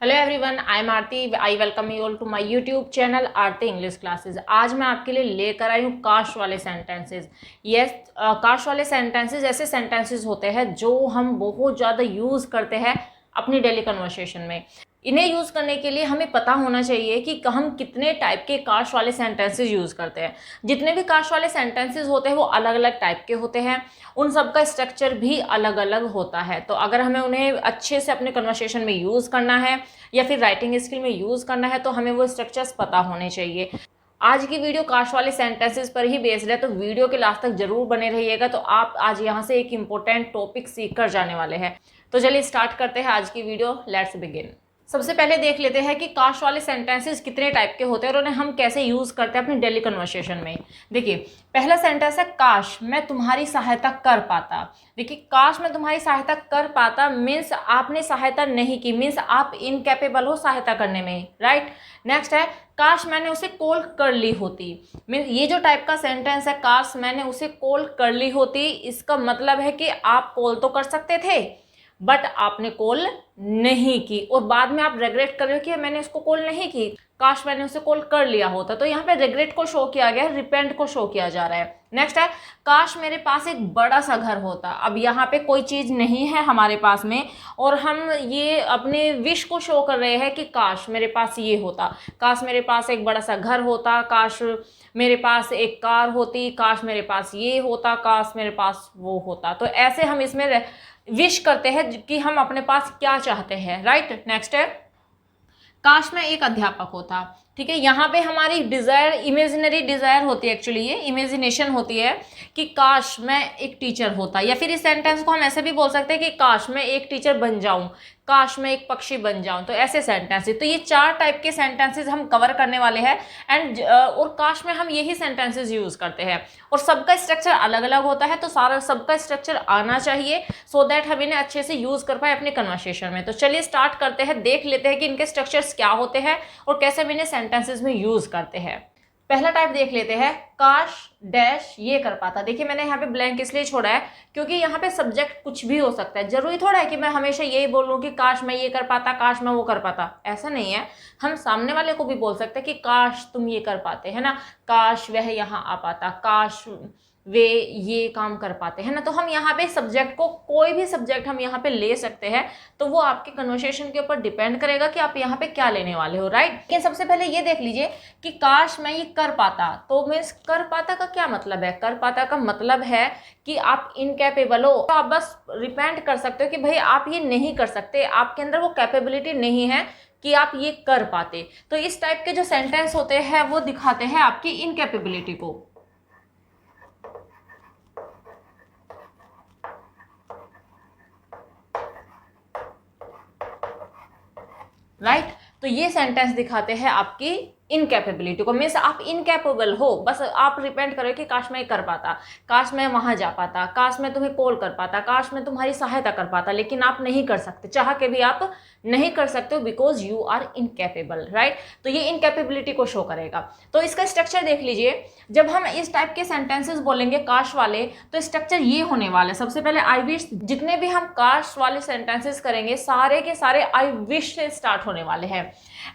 Hello everyone, I am Aarti. I welcome you all to my YouTube channel Aarti English classes. आज मैं आपके लिए लेकर आई हूँ काश वाले सेंटेंसेस। यस, काश वाले सेंटेंसेस ऐसे सेंटेंसेस होते हैं जो हम बहुत ज़्यादा यूज़ करते हैं अपनी डेली कन्वर्सेशन में। इन्हें यूज़ करने के लिए हमें पता होना चाहिए कि हम कितने टाइप के काश वाले सेंटेंसेस यूज़ करते हैं। जितने भी काश वाले सेंटेंसेस होते हैं वो अलग अलग टाइप के होते हैं, उन सब का स्ट्रक्चर भी अलग अलग होता है। तो अगर हमें उन्हें अच्छे से अपने कन्वर्सेशन में यूज़ करना है या फिर राइटिंग स्किल में यूज़ करना है तो हमें वो स्ट्रक्चर्स पता होने चाहिए। आज की वीडियो काश वाले सेंटेंसेस पर ही बेस्ड है, तो वीडियो के लास्ट तक जरूर बने रहिएगा। तो आप आज यहाँ से एक इम्पोर्टेंट टॉपिक सीख कर जाने वाले हैं। तो चलिए स्टार्ट करते हैं आज की वीडियो। Let's begin. सबसे पहले देख लेते हैं कि काश वाले सेंटेंसेस कितने टाइप के होते हैं और उन्हें हम कैसे यूज़ करते हैं अपनी डेली कन्वर्सेशन में। देखिए, पहला सेंटेंस है काश मैं तुम्हारी सहायता कर पाता। देखिए, काश मैं तुम्हारी सहायता कर पाता मीन्स आपने सहायता नहीं की, मीन्स आप इनकैपेबल हो सहायता करने में, राइट। नेक्स्ट है काश मैंने उसे कॉल कर ली होती। मीन्स ये जो टाइप का सेंटेंस है काश मैंने उसे कॉल कर ली होती, इसका मतलब है कि आप कॉल तो कर सकते थे बट आपने कॉल नहीं की और बाद में आप रिग्रेट कर रहे हो कि मैंने इसको कॉल नहीं की, काश मैंने उसे कॉल कर लिया होता। तो यहाँ पे रिग्रेट को शो किया गया है, रिपेंट को शो किया जा रहा है। नेक्स्ट है काश मेरे पास एक बड़ा सा घर होता। अब यहाँ पे कोई चीज़ नहीं है हमारे पास में और हम ये अपने विश को शो कर रहे हैं कि काश मेरे पास ये होता, काश मेरे पास एक बड़ा सा घर होता, काश मेरे पास एक कार होती, काश मेरे पास ये होता, काश मेरे पास वो होता। तो ऐसे हम इसमें विश करते हैं कि हम अपने पास क्या चाहते हैं, राइट। नेक्स्ट है काश मैं एक अध्यापक होता। ठीक है, यहाँ पे हमारी डिज़ायर इमेजिनरी डिज़ायर होती है, एक्चुअली ये इमेजिनेशन होती है कि काश मैं एक टीचर होता, या फिर इस सेंटेंस को हम ऐसे भी बोल सकते हैं कि काश मैं एक टीचर बन जाऊं, काश मैं एक पक्षी बन जाऊं। तो ऐसे सेंटेंसेस, तो ये 4 टाइप के सेंटेंसेस हम कवर करने वाले हैं एंड और काश में हम यही सेंटेंसेस यूज़ करते हैं और सबका स्ट्रक्चर अलग अलग होता है। तो सारा सबका स्ट्रक्चर आना चाहिए सो दैट हम इन्हें अच्छे से यूज़ कर पाए अपने कन्वर्सेशन में। तो चलिए स्टार्ट करते हैं, देख लेते हैं कि इनके स्ट्रक्चर्स क्या होते हैं और कैसे हम इन्हें सेंटेंसेस में यूज़ करते हैं। पहला टाइप देख लेते हैं काश डैश ये कर पाता। देखिए, मैंने यहाँ पे ब्लैंक इसलिए छोड़ा है क्योंकि यहाँ पे सब्जेक्ट कुछ भी हो सकता है। जरूरी थोड़ा है कि मैं हमेशा यही बोलूँ कि काश मैं ये कर पाता, काश मैं वो कर पाता, ऐसा नहीं है। हम सामने वाले को भी बोल सकते हैं कि काश तुम ये कर पाते, है ना, काश वह यहाँ आ पाता, काश वे ये काम कर पाते हैं ना। तो हम यहाँ पे सब्जेक्ट को, कोई भी सब्जेक्ट हम यहाँ पे ले सकते हैं। तो वो आपके कन्वर्सेशन के ऊपर डिपेंड करेगा कि आप यहाँ पे क्या लेने वाले हो, राइट। लेकिन सबसे पहले ये देख लीजिए कि काश मैं ये कर पाता। तो मीन्स कर पाता का क्या मतलब है? कर पाता का मतलब है कि आप इनकैपेबल हो, तो आप बस रिपेंट कर सकते हो कि भाई आप ये नहीं कर सकते, आपके अंदर वो कैपेबिलिटी नहीं है कि आप ये कर पाते। तो इस टाइप के जो सेंटेंस होते हैं वो दिखाते हैं आपकी इनकैपेबिलिटी को, राइट। तो ये सेंटेंस दिखाते हैं आपकी इनकैपेबिलिटी को, मीन्स आप इनकैपेबल हो। बस आप रिपेंड करो कि काश मैं कर पाता, काश मैं वहां जा पाता, काश मैं तुम्हें कॉल कर पाता, काश मैं तुम्हारी सहायता कर पाता, लेकिन आप नहीं कर सकते, चाह के भी आप नहीं कर सकते हो because you are incapable, right. तो ये इनकैपेबिलिटी को शो करेगा। तो इसका स्ट्रक्चर देख लीजिए, जब हम इस टाइप के सेंटेंसेस बोलेंगे काश वाले तो स्ट्रक्चर ये होने वाला है। सबसे पहले आई विश, जितने भी हम काश वाले सेंटेंसेस करेंगे सारे के सारे आई विश से स्टार्ट होने वाले हैं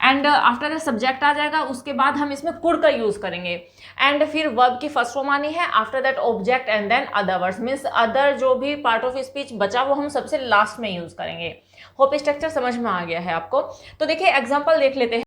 एंड आफ्टर द सब्जेक्ट आ जाएगा, उसके बाद हम इसमें कुड का यूज करेंगे एंड फिर वर्ब की फर्स्ट फॉर्म आनी है, after that object and then other words, means other जो भी पार्ट ऑफ स्पीच बचा वो हम सबसे लास्ट में यूज करेंगे। होप स्ट्रक्चर समझ में आ गया है आपको। तो देखिए एग्जांपल देख लेते हैं।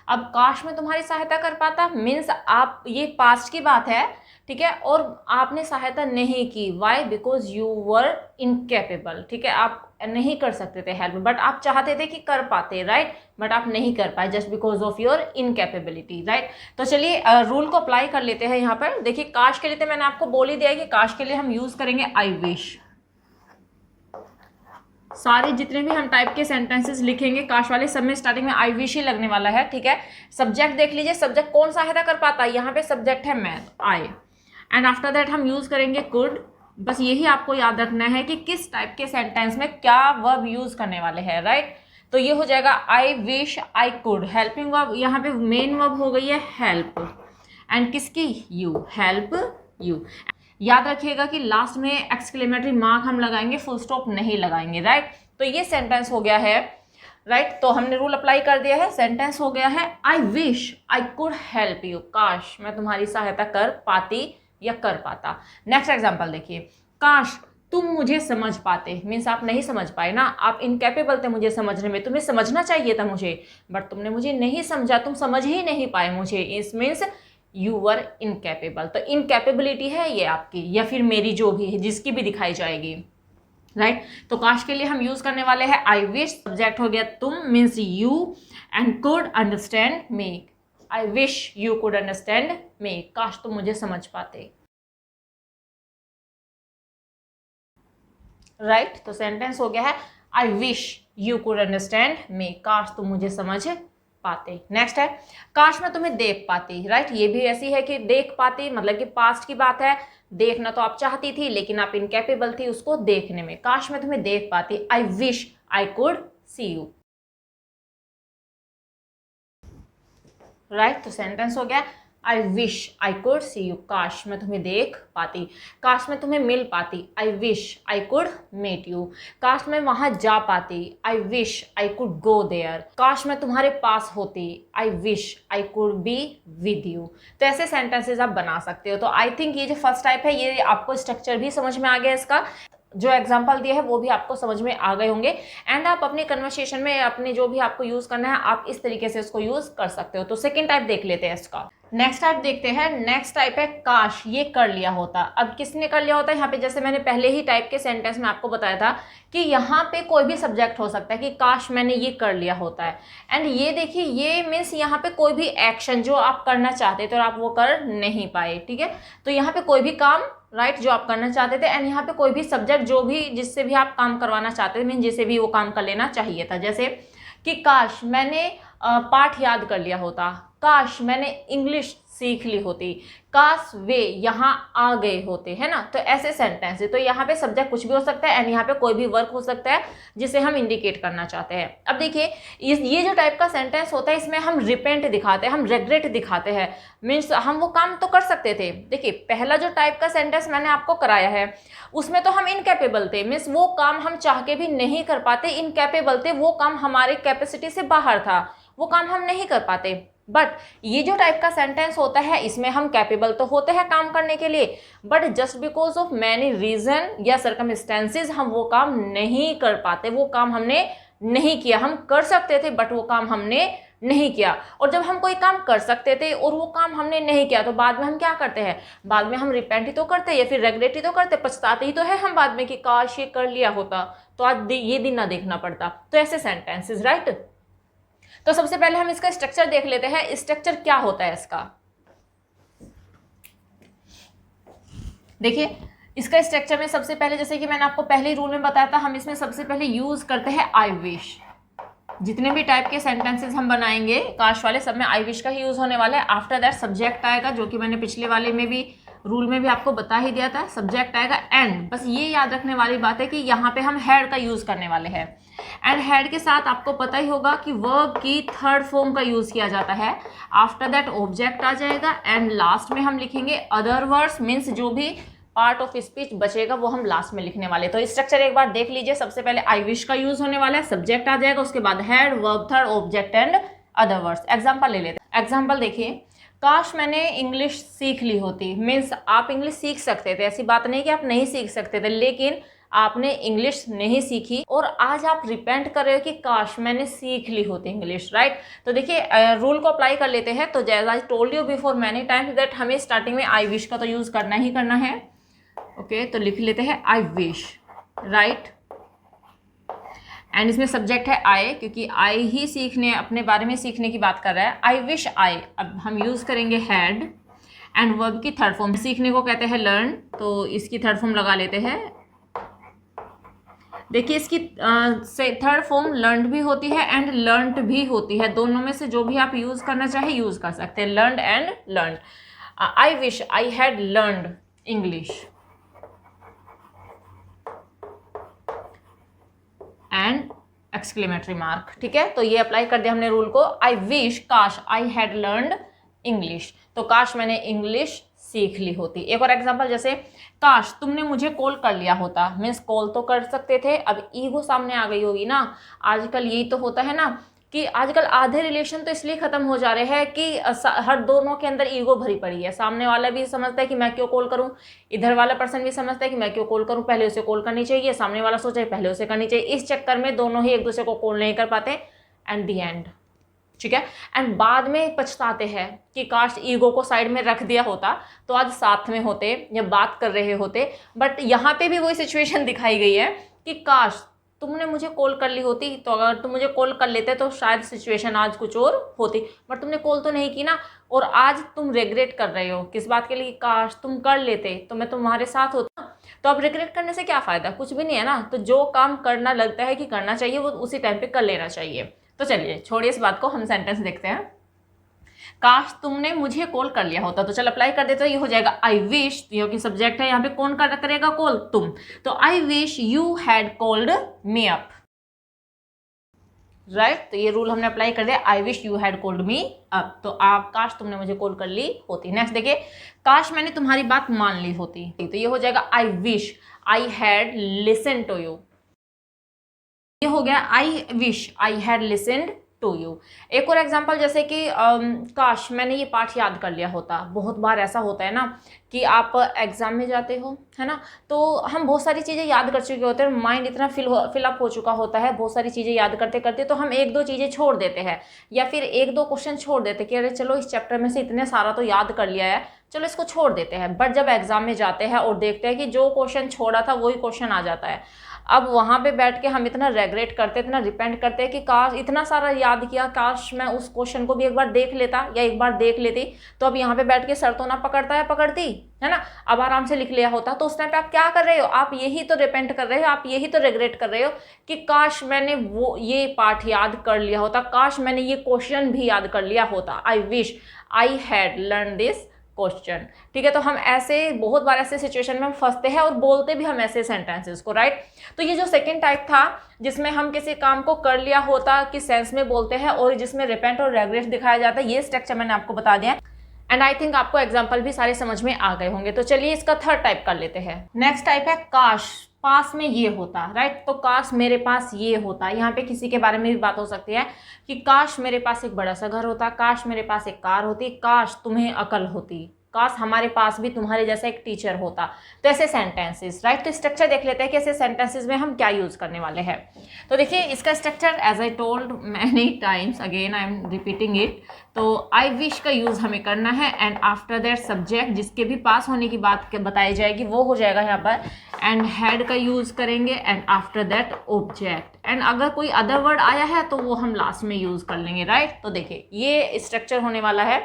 अब काश मैं तुम्हारी सहायता कर पाता मीन्स आप, ये पास्ट की बात है, ठीक है, और आपने सहायता नहीं की, why, because you were incapable, ठीक है, आप नहीं कर सकते थे हेल्प बट आप चाहते थे कि कर पाते, राइट, बट आप नहीं कर पाए just because of your incapability, right. तो चलिए रूल को अप्लाई कर लेते हैं यहाँ पर। देखिए काश के लिए तो मैंने आपको बोल ही दिया कि काश के लिए हम यूज करेंगे आई विश। सारे जितने भी हम टाइप के सेंटेंसेस लिखेंगे काश वाले, सब में स्टार्टिंग में आई विश ही लगने वाला है, ठीक है। सब्जेक्ट देख लीजिए, सब्जेक्ट कौन सहायता कर पाता है, यहाँ पे सब्जेक्ट है मैं, आई, एंड आफ्टर दैट हम यूज करेंगे कुड। बस यही आपको याद रखना है कि किस टाइप के सेंटेंस में क्या वर्ब यूज करने वाले हैं, राइट। तो ये हो जाएगा I wish I could. Helping verb, यहाँ पे मेन वर्ब हो गई है हेल्प एंड किसकी, यू, हेल्प यू। याद रखिएगा कि लास्ट में एक्सक्लेमेटरी मार्क हम लगाएंगे, फुल स्टॉप नहीं लगाएंगे, राइट। तो ये सेंटेंस हो गया है राइट। तो हमने रूल अप्लाई कर दिया है, सेंटेंस हो गया है आई wish I could help you, काश मैं तुम्हारी सहायता कर पाती या कर पाता। नेक्स्ट एग्जांपल देखिए, काश तुम मुझे समझ पाते, मीन्स आप नहीं समझ पाए ना, आप इनकैपेबल थे मुझे समझने में, तुम्हें समझना चाहिए था मुझे, बट तुमने मुझे नहीं समझा, तुम समझ ही नहीं पाए मुझे, इस मीन्स यू वर इनकैपेबल। तो इनकैपेबिलिटी है ये आपकी या फिर मेरी, जो भी है, जिसकी भी दिखाई जाएगी, राइट। तो काश के लिए हम यूज करने वाले हैं आई विश, सब्जेक्ट हो गया तुम means you, and could understand me, I wish you could understand me, काश तुम मुझे समझ पाते, राइट। तो सेंटेंस हो गया है I wish you could understand me, काश तुम मुझे समझ पाते। नेक्स्ट है काश मैं तुम्हें देख पाती, राइट। ये भी ऐसी है कि देख पाती मतलब कि पास्ट की बात है, देखना तो आप चाहती थी लेकिन आप इनकैपेबल थी उसको देखने में, काश मैं तुम्हें देख पाती, I wish I could see you, right. तो सेंटेंस हो गया I wish I could see you, काश मैं तुम्हें देख पाती, काश मैं तुम्हें मिल पाती, I wish I could meet you, काश मैं वहां जा पाती, I wish I could go there, काश मैं तुम्हारे पास होती, I wish I could be with you. तो ऐसे सेंटेंसेस आप बना सकते हो। तो आई थिंक ये जो फर्स्ट टाइप है ये आपको स्ट्रक्चर भी समझ में आ गया, इसका जो एग्जाम्पल दिया है वो भी आपको समझ में आ गए होंगे, एंड आप अपने कन्वर्सेशन में अपने जो भी आपको यूज करना है आप इस तरीके से इसको यूज कर सकते हो। तो सेकेंड टाइप देख लेते हैं इसका। नेक्स्ट टाइप देखते हैं, नेक्स्ट टाइप है काश ये कर लिया होता। अब किसने कर लिया होता है, यहाँ पे जैसे मैंने पहले ही टाइप के सेंटेंस में आपको बताया था कि यहाँ पे कोई भी सब्जेक्ट हो सकता है कि काश मैंने ये कर लिया होता है, एंड ये देखिए ये मीन्स यहाँ पे कोई भी एक्शन जो आप करना चाहते थे और आप वो कर नहीं पाए, ठीक है। तो यहाँ पे कोई भी काम, राइट, जो आप करना चाहते थे, एंड यहाँ पे कोई भी सब्जेक्ट जो भी जिससे भी आप काम करवाना चाहते थे, मीन जिसे भी वो काम कर लेना चाहिए था। जैसे कि काश मैंने पाठ याद कर लिया होता, काश मैंने इंग्लिश सीख ली होती, काश वे यहाँ आ गए होते, है ना। तो ऐसे सेंटेंस है। तो यहाँ पे सब्जेक्ट कुछ भी हो सकता है एंड यहाँ पे कोई भी वर्क हो सकता है जिसे हम इंडिकेट करना चाहते हैं। अब देखिए ये जो टाइप का सेंटेंस होता है इसमें हम रिपेंट दिखाते हैं, हम रेग्रेट दिखाते हैं, मीन्स हम वो काम तो कर सकते थे। देखिए पहला जो टाइप का सेंटेंस मैंने आपको कराया है उसमें तो हम इनकैपेबल थे, मीन्स वो काम हम चाह के भी नहीं कर पाते, इनकैपेबल थे, वो काम हमारे कैपेसिटी से बाहर था, वो काम हम नहीं कर पाते। बट ये जो टाइप का सेंटेंस होता है इसमें हम कैपेबल तो होते हैं काम करने के लिए, but just because of many reason या सर्कमस्टेंसेस हम वो काम नहीं कर पाते, वो काम हमने नहीं किया। हम कर सकते थे बट वो काम हमने नहीं किया। और जब हम कोई काम कर सकते थे और वो काम हमने नहीं किया तो बाद में हम क्या करते हैं, बाद में हम रिपेंट ही तो करते या फिर रेग्रेट ही तो करते, पछताते ही तो है हम बाद में कि काश ये कर लिया होता तो आज ये दिन ना देखना पड़ता। तो ऐसे सेंटेंसेस, राइट। तो सबसे पहले हम इसका स्ट्रक्चर देख लेते हैं, स्ट्रक्चर क्या होता है इसका। देखिए इसका स्ट्रक्चर में सबसे पहले जैसे कि मैंने आपको पहले रूल में बताया था, हम इसमें सबसे पहले यूज करते हैं आई विश। जितने भी टाइप के सेंटेंसेस हम बनाएंगे काश वाले सब में आई विश का ही यूज होने वाला है। आफ्टर दैट सब्जेक्ट आएगा, जो कि मैंने पिछले वाले में भी रूल में भी आपको बता ही दिया था, सब्जेक्ट आएगा। एंड बस ये याद रखने वाली बात है कि यहाँ पे हम हैड का यूज करने वाले हैं, एंड हैड के साथ आपको पता ही होगा कि वर्ब की थर्ड फॉर्म का यूज किया जाता है। आफ्टर दैट ऑब्जेक्ट आ जाएगा एंड लास्ट में हम लिखेंगे अदर वर्ड्स, मीन्स जो भी पार्ट ऑफ स्पीच बचेगा वो हम लास्ट में लिखने वाले। तो स्ट्रक्चर एक बार देख लीजिए, सबसे पहले आई विश का यूज होने वाला है, सब्जेक्ट आ जाएगा, उसके बाद had, verb third, object and other words. Example ले लेते हैं। एग्जांपल देखिए, काश मैंने इंग्लिश सीख ली होती, मीन्स आप इंग्लिश सीख सकते थे, ऐसी बात नहीं कि आप नहीं सीख सकते थे, लेकिन आपने इंग्लिश नहीं सीखी और आज आप रिपेंट कर रहे हो कि काश मैंने सीख ली होती इंग्लिश, राइट। तो देखिए रूल को अप्लाई कर लेते हैं। तो जैसे I told you before many times that हमें स्टार्टिंग में आई विश का तो यूज करना ही करना है। ओके, तो लिख लेते हैं आई विश, राइट। एंड इसमें सब्जेक्ट है आई, क्योंकि आई ही सीखने, अपने बारे में सीखने की बात कर रहा है। आई विश आई, अब हम यूज करेंगे हैड, एंड वर्ब की थर्ड फॉर्म, सीखने को कहते हैं लर्न, तो इसकी थर्ड फॉर्म लगा लेते हैं। देखिए इसकी थर्ड फॉर्म लर्नड भी होती है एंड लर्नड भी होती है, दोनों में से जो भी आप यूज करना चाहे यूज कर सकते हैं, learned and learned. I wish I had learned English and exclamatory mark, ठीक है। तो ये अप्लाई कर दिया हमने रूल को। आई विश, काश, आई हैड लर्नड इंग्लिश, तो काश मैंने इंग्लिश सीख ली होती। एक और एग्जांपल, जैसे काश तुमने मुझे कॉल कर लिया होता, मीन्स कॉल तो कर सकते थे, अब ईगो सामने आ गई होगी ना। आजकल यही तो होता है ना कि आजकल आधे रिलेशन तो इसलिए खत्म हो जा रहे हैं कि हर दोनों के अंदर ईगो भरी पड़ी है। सामने वाला भी समझता है कि मैं क्यों कॉल करूं, इधर वाला पर्सन भी समझता है कि मैं क्यों कॉल करूं, पहले उसे कॉल करनी चाहिए, सामने वाला सोचे पहले उसे करनी चाहिए। इस चक्कर में दोनों ही एक दूसरे को कॉल नहीं कर पाते एंड दी एंड, ठीक है। एंड बाद में पछताते हैं कि काश ईगो को साइड में रख दिया होता तो आज साथ में होते या बात कर रहे होते। बट यहाँ पे भी वही सिचुएशन दिखाई गई है कि काश तुमने मुझे कॉल कर ली होती, तो अगर तुम मुझे कॉल कर लेते तो शायद सिचुएशन आज कुछ और होती, बट तुमने कॉल तो नहीं की ना। और आज तुम रिग्रेट कर रहे हो किस बात के लिए, काश तुम कर लेते तो मैं तुम्हारे साथ होता। तो अब रिग्रेट करने से क्या फ़ायदा, कुछ भी नहीं है ना। तो जो काम करना लगता है कि करना चाहिए वो उसी टाइम पे कर लेना चाहिए। तो चलिए छोड़िए इस बात को, हम सेंटेंस देखते हैं। काश तुमने मुझे कॉल कर लिया होता, तो चल अप्लाई कर देते, तो ये हो जाएगा आई विश, क्योंकि सब्जेक्ट है यहाँ पे, कौन करेगा कॉल, तुम। तो I wish you had called me up, right. तो ये रूल हमने अप्लाई कर दिया, I wish you had called me up. तो आप काश तुमने मुझे कॉल कर ली होती। नेक्स्ट देखिए, काश मैंने तुम्हारी बात मान ली होती, तो ये हो जाएगा I wish I had listen to you. ये हो गया I wish I had listened to you. एक और एग्जांपल, जैसे कि काश मैंने ये पाठ याद कर लिया होता। बहुत बार ऐसा होता है ना कि आप एग्जाम में जाते हो, है ना, तो हम बहुत सारी चीज़ें याद कर चुके होते हैं, माइंड इतना फिलअप हो चुका होता है बहुत सारी चीज़ें याद करते करते, तो हम एक दो चीज़ें छोड़ देते हैं या फिर एक दो क्वेश्चन छोड़ देते कि अरे चलो इस चैप्टर में से इतने सारा तो याद कर लिया है, चलो इसको छोड़ देते हैं। बट जब एग्जाम में जाते हैं और देखते हैं कि जो क्वेश्चन छोड़ा था वही क्वेश्चन आ जाता है, अब वहाँ पे बैठ के हम इतना रेग्रेट करते, इतना रिपेंट करते हैं कि काश इतना सारा याद किया, काश मैं उस क्वेश्चन को भी एक बार देख लेता या एक बार देख लेती, तो अब यहाँ पे बैठ के सर तो ना पकड़ता है, पकड़ती है ना, अब आराम से लिख लिया होता। तो उस टाइम पे आप क्या कर रहे हो, आप यही तो रिपेंट कर रहे हो, आप यही तो रिग्रेट कर रहे हो कि काश मैंने वो ये पाठ याद कर लिया होता, काश मैंने ये क्वेश्चन भी याद कर लिया होता। आई wish I had learn this question, ठीक है। तो हम ऐसे बहुत बार ऐसे सिचुएशन में हम फंसते हैं और बोलते भी हम ऐसे सेंटेंसेस को, राइट। तो ये जो सेकंड टाइप था जिसमें हम किसी काम को कर लिया होता कि सेंस में बोलते हैं और जिसमें रिपेंट और रेग्रेट दिखाया जाता है, ये स्ट्रक्चर मैंने आपको बता दिया एंड आई थिंक आपको एग्जाम्पल भी सारे समझ में आ गए होंगे। तो चलिए इसका थर्ड टाइप कर लेते हैं। नेक्स्ट टाइप है काश पास में ये होता, राइट। तो काश मेरे पास ये होता, यहाँ पे किसी के बारे में भी बात हो सकती है कि काश मेरे पास एक बड़ा सा घर होता, काश मेरे पास एक कार होती, काश तुम्हें अकल होती, काश हमारे पास भी तुम्हारे जैसा एक टीचर होता। तो ऐसे सेंटेंसेस, राइट। तो स्ट्रक्चर देख लेते हैं कि ऐसे सेंटेंसेस में हम क्या यूज़ करने वाले हैं। तो देखिए इसका structure as I told many times, again I am repeating it. तो आई विश का यूज़ हमें करना है एंड आफ्टर दैट सब्जेक्ट जिसके भी पास होने की बात बताई जाएगी वो हो जाएगा यहाँ पर, एंड हैड का यूज़ करेंगे and after that object, and अगर कोई अदर वर्ड आया है तो वो हम लास्ट में यूज़ कर लेंगे, राइट। तो देखिए ये स्ट्रक्चर होने वाला है,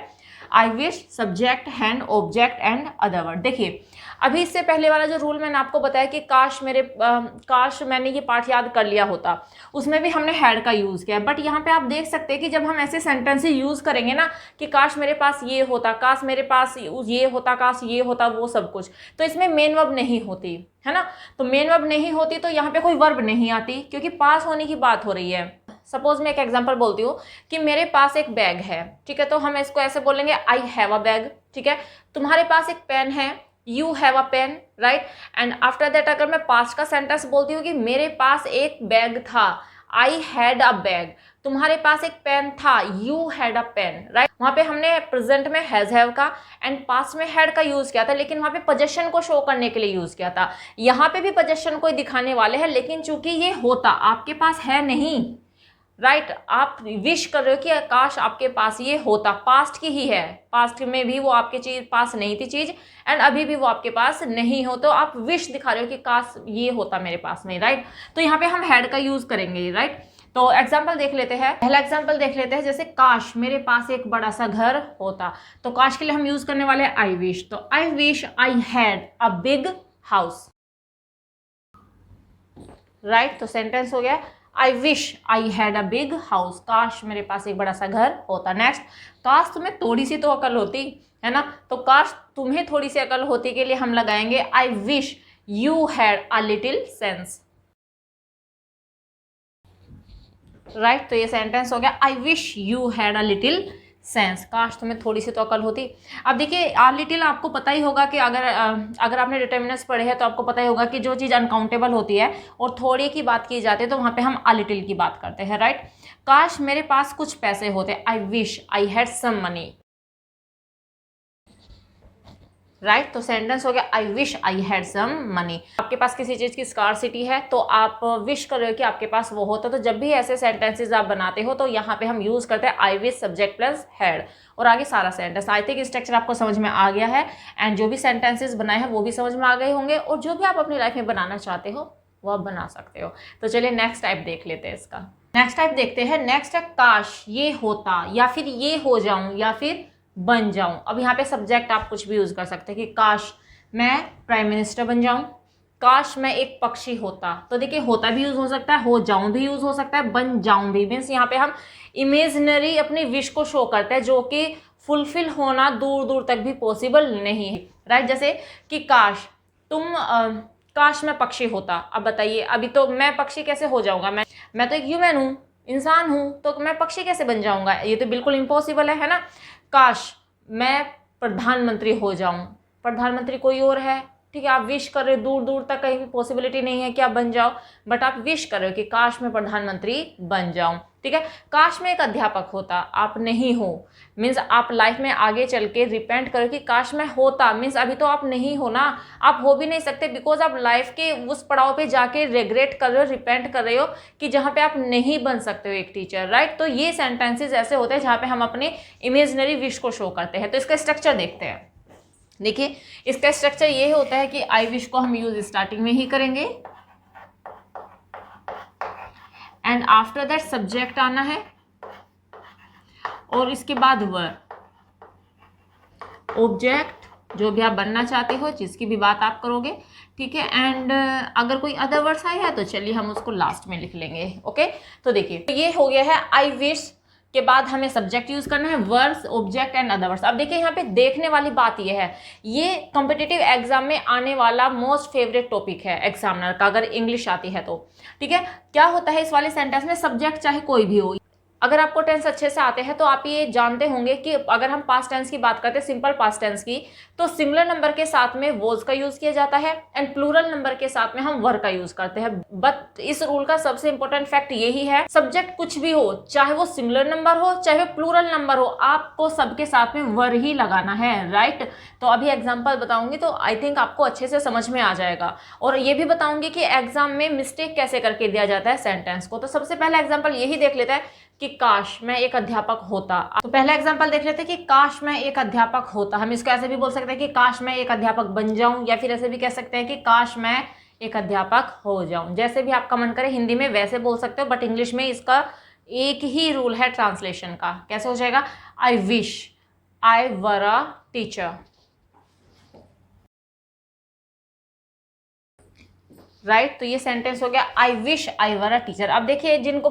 I wish subject hand object and other word. देखिए अभी इससे पहले वाला जो रूल मैंने आपको बताया कि काश मैंने ये पाठ याद कर लिया होता, उसमें भी हमने हैड का यूज़ किया। बट यहाँ पे आप देख सकते हैं कि जब हम ऐसे सेंटेंसेस यूज़ करेंगे ना कि काश मेरे पास ये होता, काश मेरे पास ये होता, काश ये होता, वो सब कुछ, तो इसमें मेन वर्ब नहीं होती, है ना। तो मेन वर्ब नहीं होती तो यहाँ पे कोई वर्ब नहीं आती क्योंकि पास होने की बात हो रही है। सपोज मैं एक एग्जांपल बोलती हूँ कि मेरे पास एक बैग है, ठीक है, तो हम इसको ऐसे बोलेंगे आई हैव अ बैग, ठीक है। तुम्हारे पास एक पेन है, you have a pen, right. And after that अगर मैं पास्ट का सेंटेंस बोलती हूँ कि मेरे पास एक बैग था, आई हैड अ बैग, तुम्हारे पास एक पेन था, you had a pen, right. वहाँ पे हमने प्रेजेंट में हैज हैव का एंड पास्ट में हैड का यूज किया था, लेकिन वहाँ पे पोजेशन को शो करने के लिए यूज किया था। यहाँ पे भी पोजेशन को दिखाने वाले हैं, लेकिन चूंकि ये होता आपके पास है नहीं, राइट, आप विश कर रहे हो कि काश आपके पास ये होता, पास्ट की ही है, पास्ट में भी वो आपके चीज पास नहीं थी चीज एंड अभी भी वो आपके पास नहीं हो, तो आप विश दिखा रहे हो कि काश ये होता मेरे पास में, राइट। तो यहाँ पे हम हैड का यूज करेंगे, राइट। तो एग्जाम्पल देख लेते हैं, पहला एग्जाम्पल देख लेते हैं, जैसे काश मेरे पास एक बड़ा सा घर होता, तो काश के लिए हम यूज करने वाले हैं आई विश। तो I wish I had a big house, right. तो सेंटेंस हो गया I wish I had a big house, काश मेरे पास एक बड़ा सा घर होता। नेक्स्ट, काश तुम्हें थोड़ी सी तो अकल होती, है ना, तो काश तुम्हें थोड़ी सी अकल होती के लिए हम लगाएंगे I wish you had a little sense, right. तो ये सेंटेंस हो गया I wish you had a little sense, काश तुम्हें थोड़ी सी तो अकल होती। अब देखिए आ लिटिल आपको पता ही होगा कि अगर आपने डिटर्मिनेंट्स पढ़े हैं तो आपको पता ही होगा कि जो चीज़ अनकाउंटेबल होती है और थोड़ी की बात की जाती है तो वहाँ पे हम आ लिटिल की बात करते हैं, राइट। काश मेरे पास कुछ पैसे होते, I wish I had some money, right. तो सेंटेंस हो गया I wish I had some money. आपके पास किसी चीज़ की स्कार्सिटी है तो आप विश कर रहे हो कि आपके पास वो होता, तो जब भी ऐसे सेंटेंसेस आप बनाते हो तो यहाँ पे हम यूज़ करते हैं I wish subject plus had और आगे सारा सेंटेंस। आई थिंक स्ट्रक्चर आपको समझ में आ गया है एंड जो भी सेंटेंसेस बनाए हैं वो भी समझ में आ गए होंगे और जो भी आप अपनी लाइफ में बनाना चाहते हो वो आप बना सकते हो। तो चलिए नेक्स्ट टाइप देख लेते हैं इसका। नेक्स्ट टाइप देखते हैं। नेक्स्ट है काश ये होता, या फिर ये हो जाऊं, या फिर बन जाऊं। अब यहाँ पे सब्जेक्ट आप कुछ भी यूज कर सकते हैं कि काश मैं प्राइम मिनिस्टर बन जाऊं, काश मैं एक पक्षी होता। तो देखिए होता भी यूज हो सकता है, हो जाऊं भी यूज हो सकता है, बन जाऊं भी। मीन्स यहाँ पे हम इमेजिनरी अपनी विश को शो करते हैं जो कि फुलफिल होना दूर दूर तक भी पॉसिबल नहीं है, राइट। जैसे कि काश काश मैं पक्षी होता। अब बताइए अभी तो मैं पक्षी कैसे हो जाऊंगा, मैं तो एक ह्यूमन हूँ, इंसान हूँ, तो मैं पक्षी कैसे बन जाऊंगा, ये तो बिल्कुल इम्पॉसिबल है ना। काश मैं प्रधानमंत्री हो जाऊं, प्रधानमंत्री कोई और है, ठीक है। आप विश कर रहे हो, दूर दूर तक कहीं भी पॉसिबिलिटी नहीं है कि आप बन जाओ, बट आप विश कर रहे हो कि काश मैं प्रधानमंत्री बन जाऊं, ठीक है। काश मैं एक अध्यापक होता, आप नहीं हो, मीन्स आप लाइफ में आगे चल के रिपेंट करो कि काश मैं होता, मीन्स अभी तो आप नहीं हो ना, आप हो भी नहीं सकते बिकॉज आप लाइफ के उस पड़ाव पे जाके रिग्रेट कर रहे हो, रिपेंट कर रहे हो कि जहाँ पे आप नहीं बन सकते हो एक टीचर, राइट। तो ये सेंटेंसेस ऐसे होते हैं जहाँ पे हम अपने इमेजिनरी विश को शो करते हैं। तो इसका स्ट्रक्चर देखते हैं। देखिए इसका स्ट्रक्चर ये होता है कि आई विश को हम यूज स्टार्टिंग में ही करेंगे एंड आफ्टर दैट सब्जेक्ट आना है और इसके बाद वर्ब, ऑब्जेक्ट जो भी आप बनना चाहते हो जिसकी भी बात आप करोगे, ठीक है। एंड अगर कोई अदर वर्ड्स आए हैं तो चलिए हम उसको लास्ट में लिख लेंगे, ओके। तो देखिए तो ये हो गया है आई विश के बाद हमें सब्जेक्ट यूज करना है, words, object and other words. अब देखिए यहाँ पे देखने वाली बात ये है, ये कॉम्पिटिटिव एग्जाम में आने वाला मोस्ट फेवरेट टॉपिक है एग्जामिनर का, अगर इंग्लिश आती है तो, ठीक है। क्या होता है इस वाले सेंटेंस में, सब्जेक्ट चाहे कोई भी हो। अगर आपको टेंस अच्छे से आते हैं तो आप ये जानते होंगे कि अगर हम पास्ट टेंस की बात करते हैं, सिंपल पास्ट टेंस की, तो सिंगुलर नंबर के साथ में वॉज का यूज किया जाता है एंड प्लूरल नंबर के साथ में हम वर का यूज करते हैं। बट इस रूल का सबसे इंपॉर्टेंट फैक्ट यही है, सब्जेक्ट कुछ भी हो, चाहे वो सिंगुलर नंबर हो चाहे वो प्लूरल नंबर हो, आपको सबके साथ में वर ही लगाना है, राइट। तो अभी एग्जाम्पल बताऊंगी तो आई थिंक आपको अच्छे से समझ में आ जाएगा और ये भी बताऊंगी कि एग्जाम में मिस्टेक कैसे करके दिया जाता है सेंटेंस को। तो सबसे पहला एग्जाम्पल यही देख लेता है कि काश मैं एक अध्यापक होता। तो पहला एग्जांपल देख लेते हैं कि काश मैं एक अध्यापक होता। हम इसको ऐसे भी बोल सकते हैं कि काश मैं एक अध्यापक बन जाऊं, या फिर ऐसे भी कह सकते हैं कि काश मैं एक अध्यापक हो जाऊं। जैसे भी आपका मन करे हिंदी में वैसे बोल सकते हो, बट इंग्लिश में इसका एक ही रूल है ट्रांसलेशन का। कैसे हो जाएगा, I wish I were a teacher, right. तो ये सेंटेंस हो गया I wish I were a teacher. अब देखिए जिनको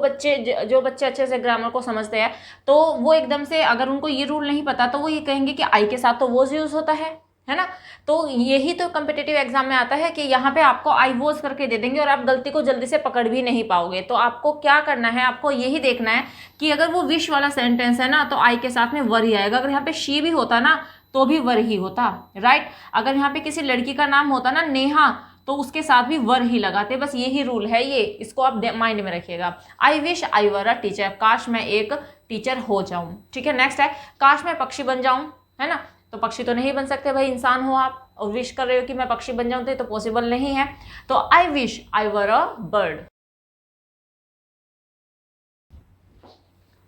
जो बच्चे अच्छे से ग्रामर को समझते हैं तो वो एकदम से, अगर उनको ये रूल नहीं पता तो वो ये कहेंगे कि आई के साथ तो वॉज यूज होता है ना। तो यही तो कॉम्पिटिटिव एग्जाम में आता है कि यहाँ पे आपको आई वॉज करके दे देंगे और आप गलती को जल्दी से पकड़ भी नहीं पाओगे। तो आपको क्या करना है, आपको यही देखना है कि अगर वो विश वाला सेंटेंस है ना तो आई के साथ में वर ही आएगा। अगर यहाँ पे शी भी होता ना तो भी वर ही होता, राइट। अगर यहाँ पे किसी लड़की का नाम होता ना नेहा तो उसके साथ भी वर ही लगाते। बस यही रूल है, ये इसको आप माइंड में रखिएगा। आई wish I were a teacher, काश मैं एक टीचर हो जाऊं, ठीक है। नेक्स्ट है काश मैं पक्षी बन जाऊं, है ना। तो पक्षी तो नहीं बन सकते भाई, इंसान हो आप और विश कर रहे हो कि मैं पक्षी बन जाऊं, तो ये तो पॉसिबल नहीं है। तो I wish I were a bird,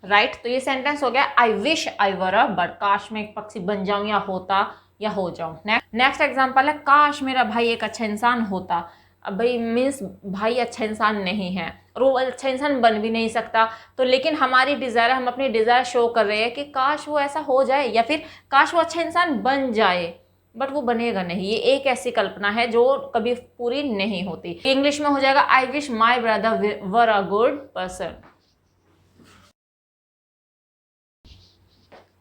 right. तो ये सेंटेंस हो गया I wish I were a bird, काश मैं एक पक्षी बन जाऊं या होता या हो जाऊं। नेक्स्ट एग्जांपल है काश मेरा भाई एक अच्छा इंसान होता। अब भाई मीन्स भाई अच्छा इंसान नहीं है और वो अच्छा इंसान बन भी नहीं सकता, तो लेकिन हमारी डिज़ायर, हम अपनी डिज़ायर शो कर रहे हैं कि काश वो ऐसा हो जाए या फिर काश वो अच्छा इंसान बन जाए, बट वो बनेगा नहीं। ये एक ऐसी कल्पना है जो कभी पूरी नहीं होती। इंग्लिश में हो जाएगा I wish my brother were a good person,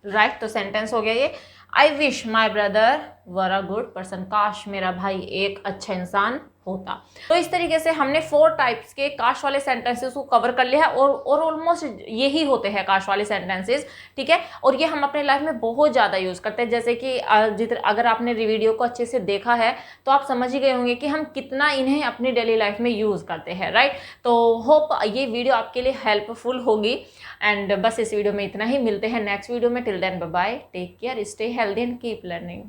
right. तो सेंटेंस हो गया ये I wish my brother were a good person, काश मेरा भाई एक अच्छा इंसान होता। तो इस तरीके से हमने 4 टाइप्स के काश वाले सेंटेंसेस को कवर कर लिया है और ऑलमोस्ट यही होते हैं काश वाले सेंटेंसेस, ठीक है। और ये हम अपने लाइफ में बहुत ज़्यादा यूज़ करते हैं, जैसे कि अगर आपने वीडियो को अच्छे से देखा है तो आप समझ ही गए होंगे कि हम कितना इन्हें अपनी डेली लाइफ में यूज़ करते हैं, राइट। तो होप ये वीडियो आपके लिए हेल्पफुल होगी। एंड बस इस वीडियो में इतना ही, मिलते हैं नेक्स्ट वीडियो में। Till then bye bye, take care, stay healthy and keep learning.